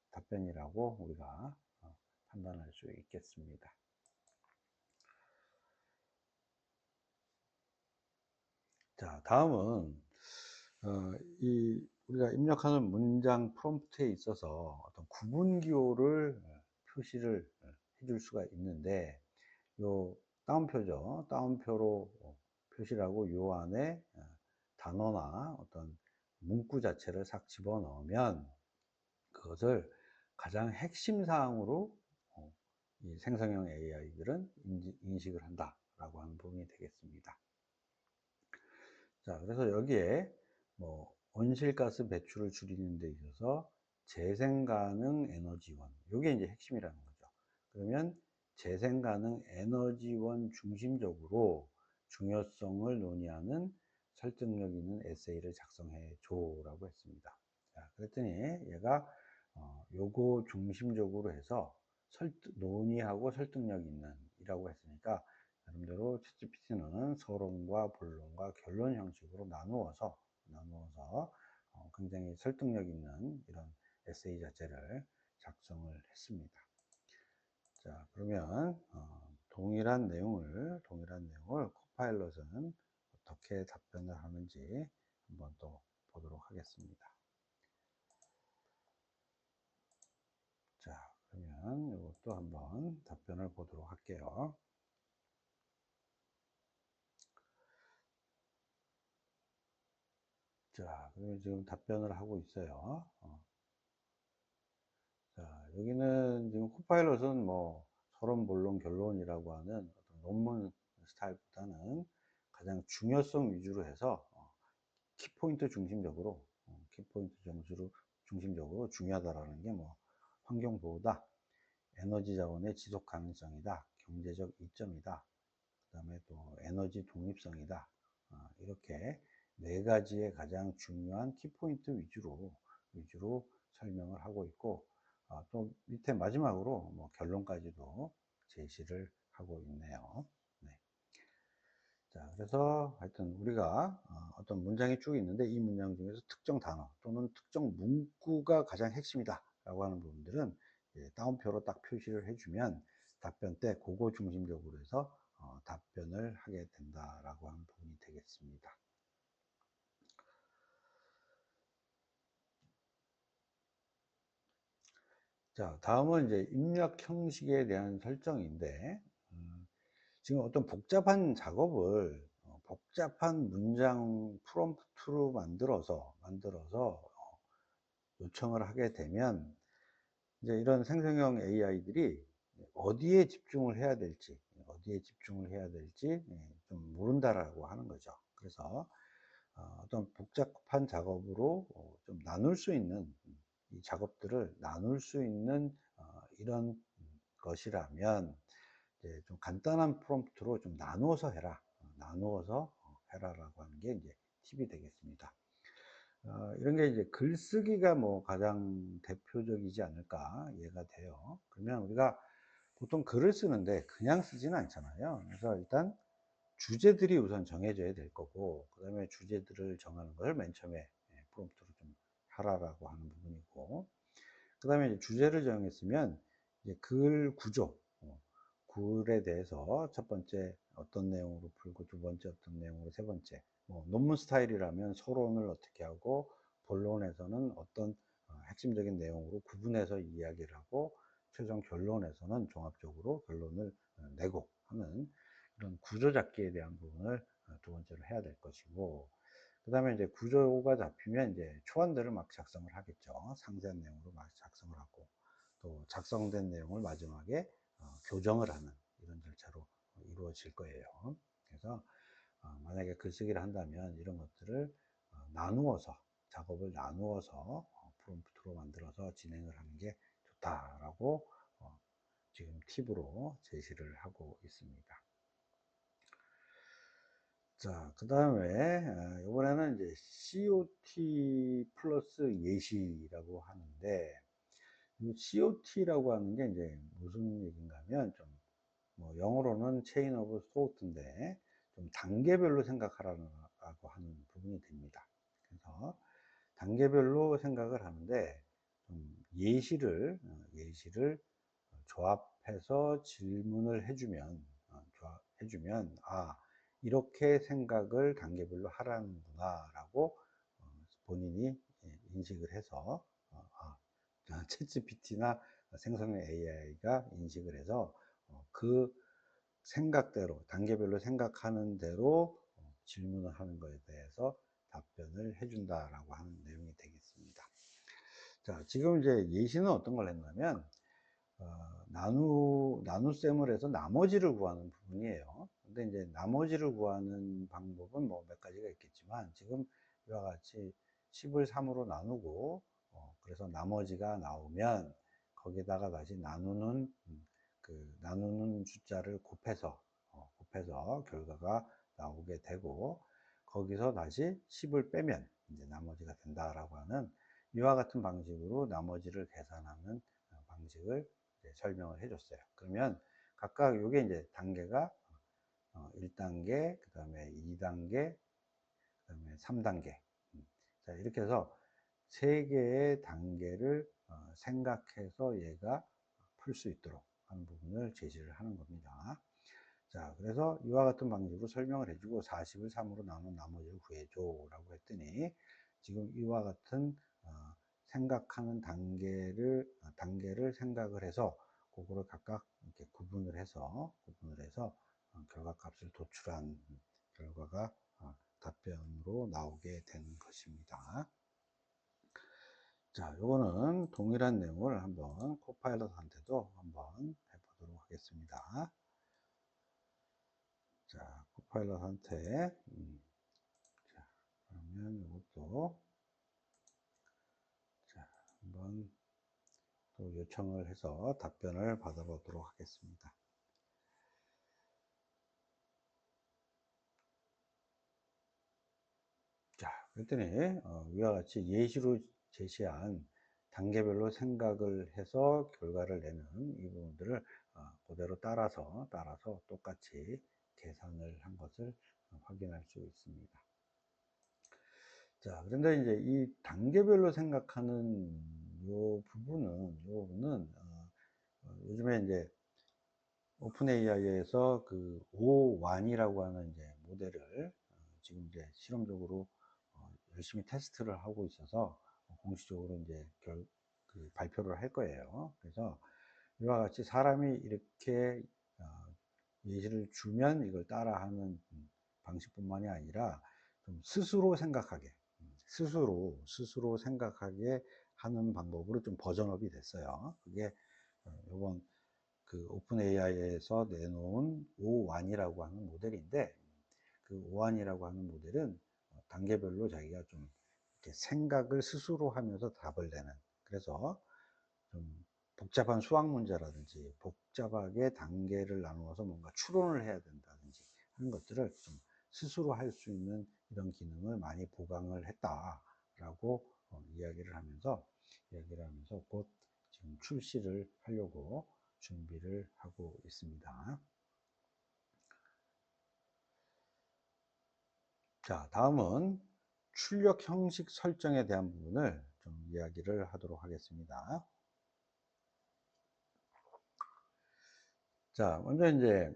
답변이라고 우리가 판단할 수 있겠습니다. 자, 다음은 우리가 입력하는 문장 프롬프트에 있어서 어떤 구분 기호를 표시를 해줄 수가 있는데, 요 따옴표죠. 따옴표로 표시를 하고 요 안에 단어나 어떤 문구 자체를 싹 집어넣으면 그것을 가장 핵심 사항으로 이 생성형 AI들은 인식을 한다라고 하는 부분이 되겠습니다. 자, 그래서 여기에 온실가스 배출을 줄이는 데 있어서 재생 가능 에너지원, 요게 이제 핵심이라는 거죠. 그러면 재생 가능 에너지원 중심적으로 중요성을 논의하는 설득력 있는 에세이를 작성해 줘라고 했습니다. 자, 그랬더니 얘가 요거 중심적으로 해서 논의하고 설득력 있는 이라고 했으니까, 나름대로 챗GPT는 서론과 본론과 결론 형식으로 나누어서 굉장히 설득력 있는 이런 에세이 자체를 작성을 했습니다. 자, 그러면 동일한 내용을 코파일럿은 어떻게 답변을 하는지 한번 또 보도록 하겠습니다. 자, 그러면 이것도 한번 답변을 보도록 할게요. 자, 그러면 지금 답변을 하고 있어요. 자, 여기는 지금 코파일럿은 서론, 본론, 결론이라고 하는 어떤 논문 스타일보다는 가장 중요성 위주로 해서 키포인트 중심적으로 중요하다라는 게 환경보호다, 에너지 자원의 지속 가능성이다, 경제적 이점이다, 그 다음에 또 에너지 독립성이다, 이렇게 네 가지의 가장 중요한 키포인트 위주로 설명을 하고 있고, 또 밑에 마지막으로 결론까지도 제시를 하고 있네요. 네. 자, 그래서 하여튼 우리가 어떤 문장이 쭉 있는데 이 문장 중에서 특정 단어 또는 특정 문구가 가장 핵심이다 라고 하는 부분들은 따옴표로 딱 표시를 해주면 답변 때 그거 중심적으로 해서 답변을 하게 된다라고 하는 부분이 되겠습니다. 자, 다음은 이제 입력 형식에 대한 설정인데, 지금 어떤 복잡한 작업을 복잡한 문장 프롬프트로 만들어서 요청을 하게 되면 이제 이런 생성형 AI들이 어디에 집중을 해야 될지, 좀 모른다라고 하는 거죠. 그래서 어떤 복잡한 작업으로 좀 나눌 수 있는, 이 작업들을 나눌 수 있는 이런 것이라면 이제 좀 간단한 프롬프트로 좀 나누어서 해라, 나누어서 해라라고 하는 게 이제 팁이 되겠습니다. 이런 게 이제 글쓰기가 뭐 가장 대표적이지 않을까 이해가 돼요. 그러면 우리가 보통 글을 쓰는데 그냥 쓰지는 않잖아요. 그래서 일단 주제들이 우선 정해져야 될 거고, 그 다음에 주제들을 정하는 걸 맨 처음에 프롬프트로 좀 하라라고 하는 부분이고, 그 다음에 주제를 정했으면 이제 글 구조, 글에 대해서 첫 번째 어떤 내용으로 풀고, 두 번째 어떤 내용으로, 세 번째 뭐 논문 스타일이라면 서론을 어떻게 하고, 본론에서는 어떤 핵심적인 내용으로 구분해서 이야기를 하고, 최종 결론에서는 종합적으로 결론을 내고 하는 이런 구조 잡기에 대한 부분을 두 번째로 해야 될 것이고, 그 다음에 이제 구조가 잡히면 이제 초안들을 막 작성을 하겠죠. 상세한 내용으로 막 작성을 하고, 또 작성된 내용을 마지막에 교정을 하는 이런 절차로 이루어질 거예요. 그래서 만약에 글쓰기를 한다면 이런 것들을 나누어서, 작업을 나누어서 프롬프트로 만들어서 진행을 하는 게 좋다라고 지금 팁으로 제시를 하고 있습니다. 자, 그 다음에 이번에는 이제 COT 플러스 예시라고 하는데, 이 COT라고 하는 게 이제 무슨 얘기인가 하면, 좀 뭐 영어로는 체인 오브 소트인데 좀 단계별로 생각하라고 하는 부분이 됩니다. 그래서 단계별로 생각을 하는데, 좀 예시를 조합해서 질문을 해주면, 이렇게 생각을 단계별로 하라는구나 라고 본인이 인식을 해서, 챗GPT나 생성형 AI가 인식을 해서 그 생각대로, 단계별로 생각하는 대로 질문을 하는 것에 대해서 답변을 해준다라고 하는 내용이 되겠습니다. 자, 지금 이제 예시는 어떤 걸 했냐면, 나눗셈을 해서 나머지를 구하는 부분이에요. 근데 이제 나머지를 구하는 방법은 뭐 몇 가지가 있겠지만, 지금 이와 같이 10을 3으로 나누고, 그래서 나머지가 나오면 거기다가 다시 나누는 숫자를 곱해서 결과가 나오게 되고, 거기서 다시 10을 빼면 이제 나머지가 된다라고 하는 이와 같은 방식으로 나머지를 계산하는 방식을 설명을 해줬어요. 그러면 각각 요게 이제 단계가 1단계, 그 다음에 2단계, 그 다음에 3단계. 자, 이렇게 해서 3개의 단계를 생각해서 얘가 풀 수 있도록 하는 부분을 제시를 하는 겁니다. 자, 그래서 이와 같은 방식으로 설명을 해주고 40을 3으로 나눈 나머지를 구해줘 라고 했더니, 지금 이와 같은 생각하는 단계를 생각을 해서 그거를 각각 이렇게 구분을 해서 결과값을 도출한 결과가 답변으로 나오게 되는 것입니다. 자, 요거는 동일한 내용을 한번 코파일럿한테도 한번 해보도록 하겠습니다. 자, 코파일럿한테 자, 그러면 이것도 자, 한번 또 요청을 해서 답변을 받아보도록 하겠습니다. 자, 그랬더니 위와 같이 예시로 제시한 단계별로 생각을 해서 결과를 내는 이 부분들을 그대로 따라서 똑같이 계산을 한 것을 확인할 수 있습니다. 자, 그런데 이제 이 단계별로 생각하는 요 부분은 요즘에 이제 오픈 AI에서 그 O1이라고 하는 이제 모델을 지금 이제 실험적으로 열심히 테스트를 하고 있어서 공식적으로 이제 발표를 할 거예요. 그래서 이와 같이 사람이 이렇게 예시를 주면 이걸 따라하는 방식뿐만이 아니라 좀 스스로 생각하게, 스스로 생각하게 하는 방법으로 좀 버전업이 됐어요. 그게 이번 그 오픈 AI에서 내놓은 O1이라고 하는 모델인데, 그 O1이라고 하는 모델은 단계별로 자기가 좀 이렇게 생각을 스스로 하면서 답을 내는, 그래서 좀 복잡한 수학 문제라든지 복잡하게 단계를 나누어서 뭔가 추론을 해야 된다든지 하는 것들을 좀 스스로 할 수 있는 이런 기능을 많이 보강을 했다라고 이야기를 하면서 곧 지금 출시를 하려고 준비를 하고 있습니다. 자, 다음은 출력 형식 설정에 대한 부분을 좀 이야기를 하도록 하겠습니다. 자, 먼저 이제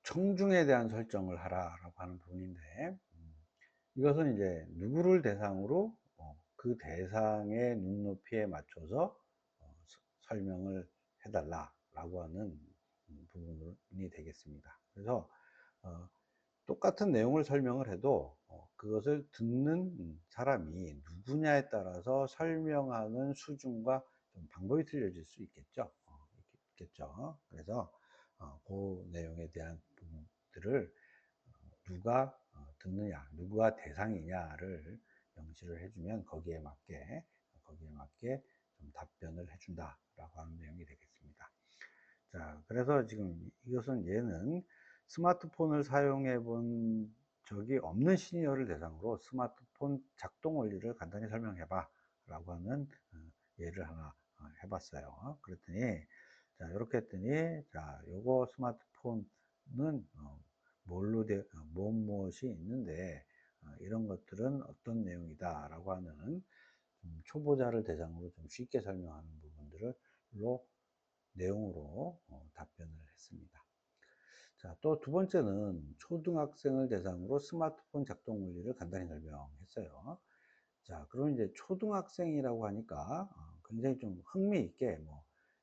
청중에 대한 설정을 하라라고 하는 부분인데, 이것은 이제 누구를 대상으로 그 대상의 눈높이에 맞춰서 설명을 해달라라고 하는 부분이 되겠습니다. 그래서 똑같은 내용을 설명을 해도 그것을 듣는 사람이 누구냐에 따라서 설명하는 수준과 좀 방법이 틀려질 수 있겠죠. 그래서 그 내용에 대한 부분들을 누가 듣느냐, 누가 대상이냐를 명시를 해주면 거기에 맞게 좀 답변을 해준다라고 하는 내용이 되겠습니다. 자, 그래서 지금 이것은 얘는 스마트폰을 사용해 본 적이 없는 시니어를 대상으로 스마트폰 작동 원리를 간단히 설명해 봐 라고 하는 예를 하나 해봤어요. 그랬더니, 자, 이렇게 했더니, 자, 요거 스마트폰은 무엇이 있는데, 이런 것들은 어떤 내용이다 라고 하는 초보자를 대상으로 좀 쉽게 설명하는 부분들로 내용으로 답변을 했습니다. 자, 또 두 번째는 초등학생을 대상으로 스마트폰 작동 원리를 간단히 설명했어요. 자, 그럼 이제 초등학생이라고 하니까 굉장히 좀 흥미있게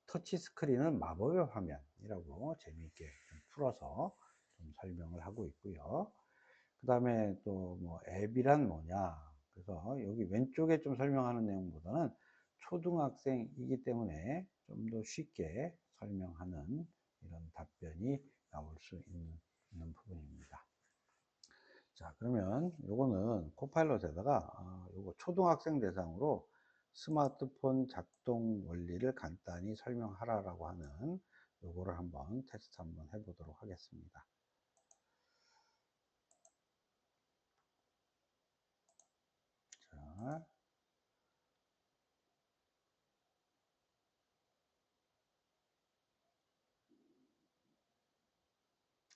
터치 스크린은 마법의 화면이라고 재미있게 좀 풀어서 좀 설명을 하고 있고요. 그 다음에 또 앱이란 뭐냐. 그래서 여기 왼쪽에 좀 설명하는 내용보다는 초등학생이기 때문에 좀 더 쉽게 설명하는 이런 답변이 나올 수 있는 부분입니다. 자, 그러면 요거는 코파일럿에다가 요거 초등학생 대상으로 스마트폰 작동 원리를 간단히 설명하라라고 하는 요거를 한번 테스트 한번 해보도록 하겠습니다.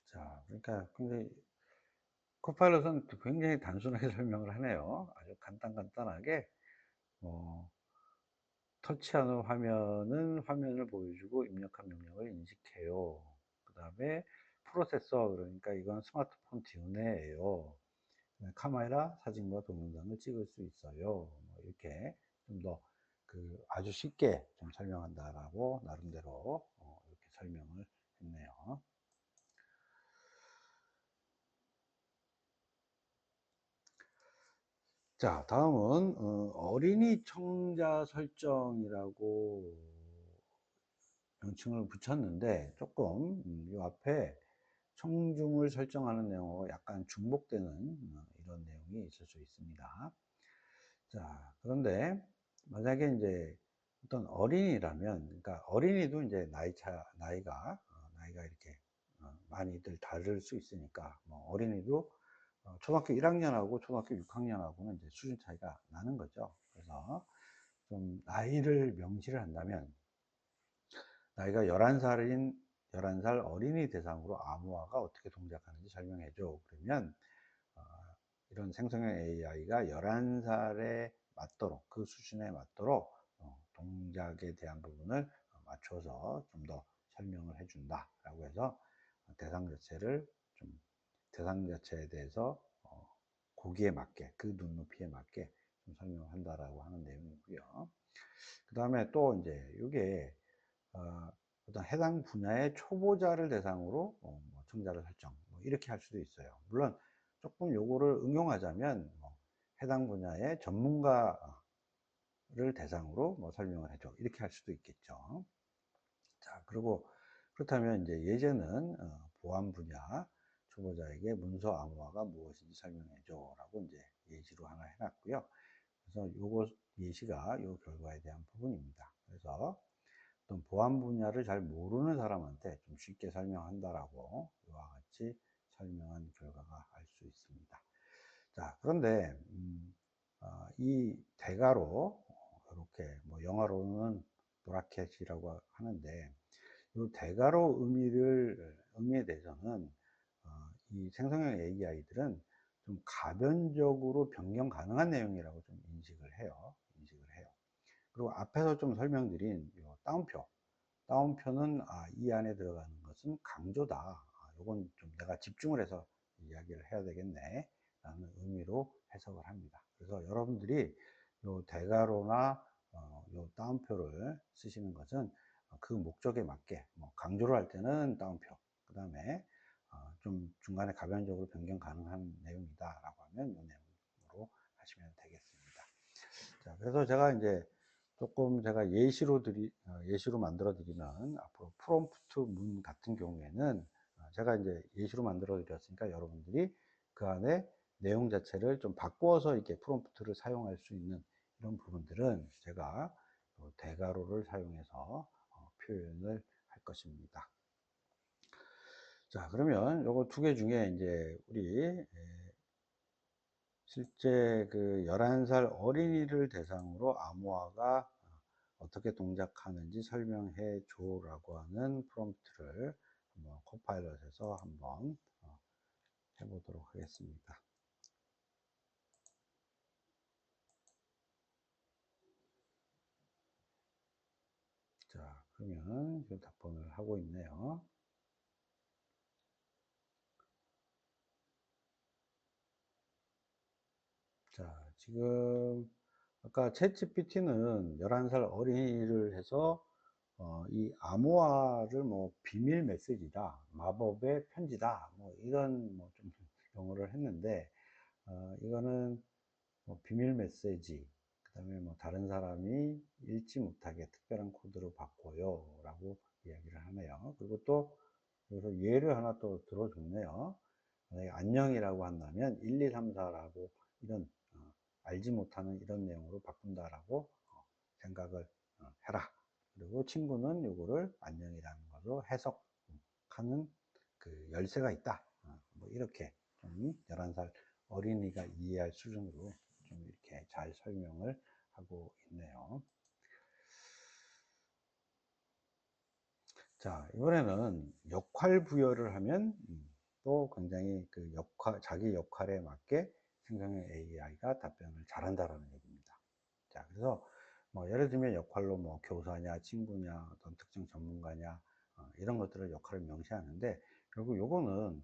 자, 그러니까 굉장히 코파일럿은 굉장히 단순하게 설명을 하네요. 아주 간단하게 터치하는 화면은 화면을 보여주고 입력한 명령을 인식해요. 그 다음에 프로세서, 그러니까 이건 스마트폰 듀네예요. 카메라, 사진과 동영상을 찍을 수 있어요. 이렇게 좀 더 아주 쉽게 좀 설명한다라고 나름대로 이렇게 설명을 했네요. 자, 다음은 어린이 청자 설정이라고 명칭을 붙였는데 조금 이 앞에 청중을 설정하는 내용하고 약간 중복되는 이런 내용이 있을 수 있습니다. 자, 그런데 만약에 이제 어떤 어린이라면, 그러니까 어린이도 이제 나이가 이렇게 많이들 다를 수 있으니까 어린이도 초등학교 1학년하고 초등학교 6학년하고는 이제 수준 차이가 나는 거죠. 그래서 좀 나이를 명시를 한다면 나이가 11살 어린이 대상으로 암호화가 어떻게 동작하는지 설명해줘. 그러면 이런 생성형 AI가 11살에 맞도록, 그 수준에 맞도록 동작에 대한 부분을 맞춰서 좀 더 설명을 해준다 라고 해서 대상 자체에 대해서 거기에 맞게, 그 눈높이에 맞게 좀 설명을 한다라고 하는 내용이고요. 그 다음에 또 이제 이게 어떤 해당 분야의 초보자를 대상으로 청자를 설정 이렇게 할 수도 있어요. 물론 조금 요거를 응용하자면 해당 분야의 전문가를 대상으로 설명을 해줘 이렇게 할 수도 있겠죠. 자, 그리고 그렇다면 이제 예제는 보안 분야 초보자에게 문서 암호화가 무엇인지 설명해줘 라고 이제 예시로 하나 해놨고요. 그래서 요거 예시가 요 결과에 대한 부분입니다. 그래서 어떤 보안 분야를 잘 모르는 사람한테 좀 쉽게 설명한다라고 이와 같이 설명한 결과가 알 수 있습니다. 자, 그런데 이 대가로 이렇게 뭐 영어로는 브라켓이라고 하는데 이 대가로 의미에 대해서는 이 생성형 AI들은 좀 가변적으로 변경 가능한 내용이라고 좀 인식을 해요. 그리고 앞에서 좀 설명드린 요 따옴표는 이 안에 들어가는 것은 강조다. 요건 좀 내가 집중을 해서 이야기를 해야 되겠네. 라는 의미로 해석을 합니다. 그래서 여러분들이 요 대괄호나 요 따옴표를 쓰시는 것은 그 목적에 맞게 뭐 강조를 할 때는 따옴표, 그 다음에 좀 중간에 가변적으로 변경 가능한 내용이다 라고 하면 이 내용으로 하시면 되겠습니다. 자, 그래서 제가 이제 조금 제가 예시로 만들어 드리면 앞으로 프롬프트 문 같은 경우에는 제가 이제 예시로 만들어 드렸으니까 여러분들이 그 안에 내용 자체를 좀 바꾸어서 이렇게 프롬프트를 사용할 수 있는 이런 부분들은 제가 대괄호를 사용해서 표현을 할 것입니다. 자, 그러면 요거 두 개 중에 이제 우리 실제 그 11살 어린이를 대상으로 암호화가 어떻게 동작하는지 설명해 줘라고 하는 프롬프트를 한번 코파일럿에서 한번 해보도록 하겠습니다. 자, 그러면 그 답변을 하고 있네요. 자, 지금 아까 챗GPT는 11살 어린이를 해서 이 암호화를 뭐 비밀 메시지다, 마법의 편지다, 뭐 이런 뭐 좀 용어를 했는데 이거는 뭐 비밀 메시지, 그 다음에 뭐 다른 사람이 읽지 못하게 특별한 코드로 바꿔요 라고 이야기를 하네요. 그리고 또 여기서 예를 하나 또 들어줬네요. 만약에 안녕이라고 한다면 1, 2, 3, 4라고 이런 알지 못하는 이런 내용으로 바꾼다라고 생각을 해라. 그리고 친구는 요거를 안녕이라는 것으로 해석하는 그 열쇠가 있다. 뭐 이렇게 좀 11살 어린이가 이해할 수준으로 좀 이렇게 잘 설명을 하고 있네요. 자, 이번에는 역할 부여를 하면 또 굉장히 그 자기 역할에 맞게 생성형 AI가 답변을 잘한다라는 얘기입니다. 자, 그래서 뭐 예를 들면 역할로 뭐 교사냐, 친구냐, 어떤 특정 전문가냐, 이런 것들을 역할을 명시하는데 결국 요거는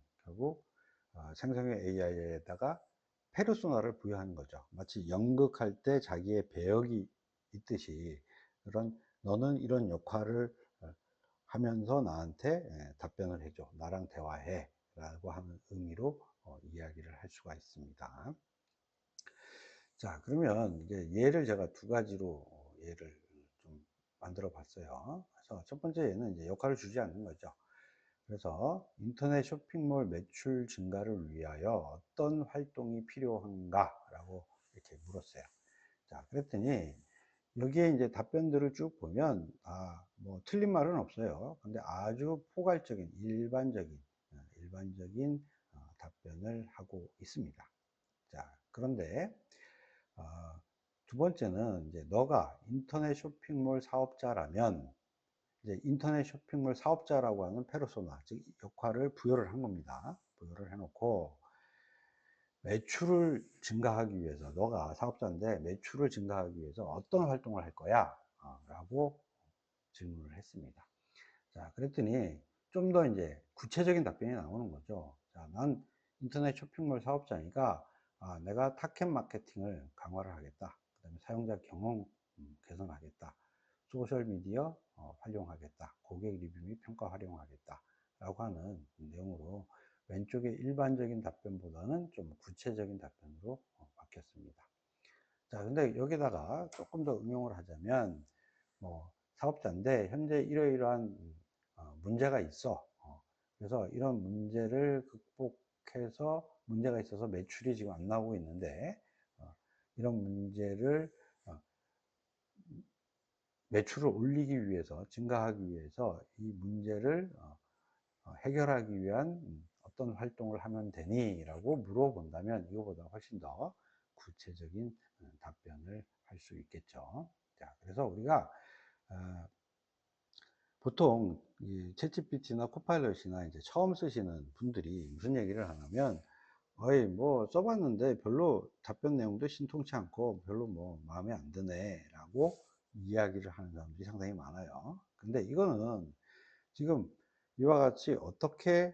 생성형 AI에다가 페르소나를 부여하는 거죠. 마치 연극할 때 자기의 배역이 있듯이 그런 너는 이런 역할을 하면서 나한테 답변을 해줘. 나랑 대화해. 라고 하는 의미로 이야기를 할 수가 있습니다. 자, 그러면 이제 예를 제가 두 가지로 예를 좀 만들어 봤어요. 그래서 첫 번째 예는 이제 역할을 주지 않는 거죠. 그래서 인터넷 쇼핑몰 매출 증가를 위하여 어떤 활동이 필요한가? 라고 이렇게 물었어요. 자, 그랬더니 여기에 이제 답변들을 쭉 보면, 뭐, 틀린 말은 없어요. 근데 아주 포괄적인, 일반적인 답변을 하고 있습니다. 자, 그런데, 어, 두 번째는 이제 너가 인터넷 쇼핑몰 사업자라면, 이제 인터넷 쇼핑몰 사업자라고 하는 페르소나, 즉, 역할을 부여를 한 겁니다. 부여를 해놓고, 매출을 증가하기 위해서 너가 사업자인데 매출을 증가하기 위해서 어떤 활동을 할 거야? 라고 질문을 했습니다. 자, 그랬더니 좀 더 이제 구체적인 답변이 나오는 거죠. 자, 난 인터넷 쇼핑몰 사업자니까 내가 타겟 마케팅을 강화를 하겠다. 그 다음에 사용자 경험 개선하겠다. 소셜미디어 활용하겠다. 고객 리뷰 및 평가 활용하겠다. 라고 하는 내용으로 왼쪽의 일반적인 답변보다는 좀 구체적인 답변으로 바뀌었습니다. 자, 근데 여기다가 조금 더 응용을 하자면, 뭐, 사업자인데 현재 이러이러한 문제가 있어. 그래서 이런 문제를 극복해서 문제가 있어서 매출이 지금 안 나오고 있는데 이런 문제를 매출을 올리기 위해서 증가하기 위해서 이 문제를 해결하기 위한 어떤 활동을 하면 되니? 라고 물어본다면 이거보다 훨씬 더 구체적인 답변을 할 수 있겠죠. 자, 그래서 우리가 보통 이 챗GPT나 코파일럿이나 이제 처음 쓰시는 분들이 무슨 얘기를 하냐면, 어이 뭐 써봤는데 별로 답변 내용도 신통치 않고 별로 뭐 마음에 안 드네 라고 이야기를 하는 사람들이 상당히 많아요. 근데 이거는 지금 이와 같이 어떻게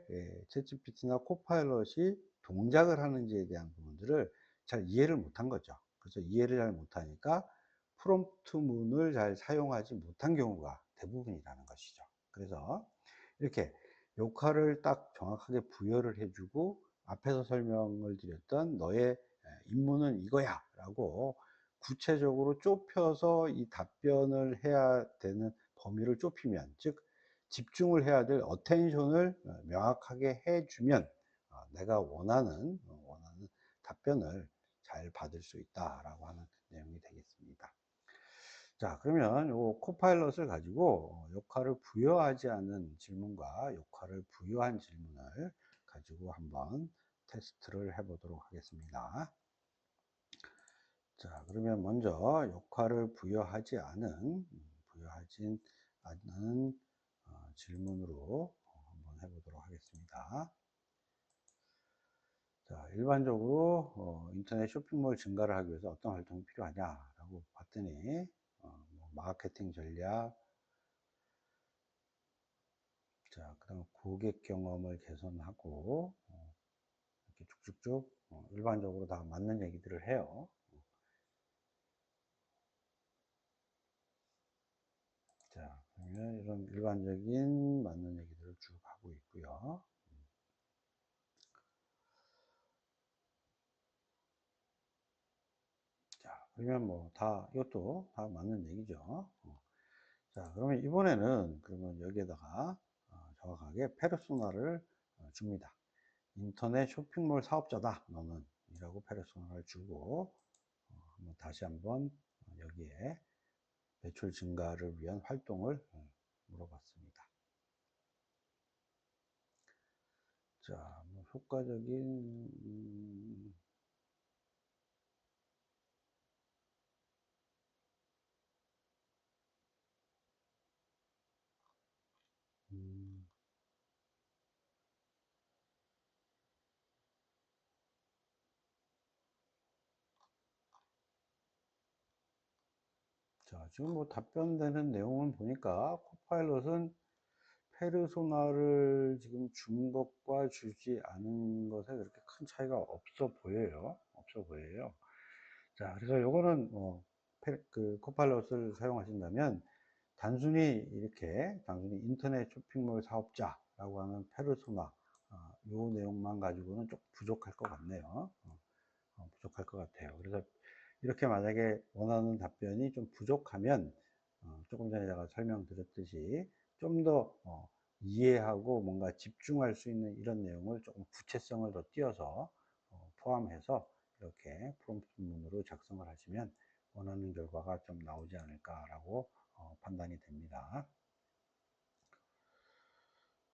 챗GPT나 코파일럿이 동작을 하는지에 대한 부분들을 잘 이해를 못한 거죠. 그래서 이해를 잘 못하니까 프롬프트문을 잘 사용하지 못한 경우가 대부분이라는 것이죠. 그래서 이렇게 역할을 딱 정확하게 부여를 해주고 앞에서 설명을 드렸던 너의 임무는 이거야 라고 구체적으로 좁혀서 이 답변을 해야 되는 범위를 좁히면, 즉 집중을 해야 될 어텐션을 명확하게 해주면 내가 원하는 답변을 잘 받을 수 있다라고 하는 내용이 되겠습니다. 자, 그러면 요 코파일럿을 가지고 역할을 부여하지 않은 질문과 역할을 부여한 질문을 가지고 한번 테스트를 해 보도록 하겠습니다. 자, 그러면 먼저 역할을 부여하지 않은 질문으로 한번 해보도록 하겠습니다. 자, 일반적으로 인터넷 쇼핑몰 증가를 하기 위해서 어떤 활동이 필요하냐라고 봤더니 뭐 마케팅 전략, 자, 그다음 고객 경험을 개선하고 이렇게 쭉쭉쭉 일반적으로 다 맞는 얘기들을 해요. 자, 그러면 이런 일반적인 맞는 얘기들을 쭉 하고 있고요. 자, 그러면 뭐 다 이것도 다 맞는 얘기죠. 자, 그러면 이번에는 그러면 여기에다가 정확하게 페르소나를 줍니다. 인터넷 쇼핑몰 사업자다 너는 이라고 페르소나를 주고 한번 다시 한번 여기에 매출 증가를 위한 활동을 물어봤습니다. 자, 뭐 효과적인 자, 지금 뭐 답변되는 내용을 보니까 코파일럿은 페르소나를 지금 준 것과 주지 않은 것에 그렇게 큰 차이가 없어 보여요. 없어 보여요. 자, 그래서 요거는 그 코파일럿을 사용하신다면 단순히 인터넷 쇼핑몰 사업자라고 하는 페르소나 요 내용만 가지고는 좀 부족할 것 같네요. 부족할 것 같아요. 그래서 이렇게 만약에 원하는 답변이 좀 부족하면 조금 전에 제가 설명드렸듯이 좀 더 이해하고 뭔가 집중할 수 있는 이런 내용을 조금 구체성을 더 띄어서 포함해서 이렇게 프롬프트문으로 작성을 하시면 원하는 결과가 좀 나오지 않을까라고 판단이 됩니다.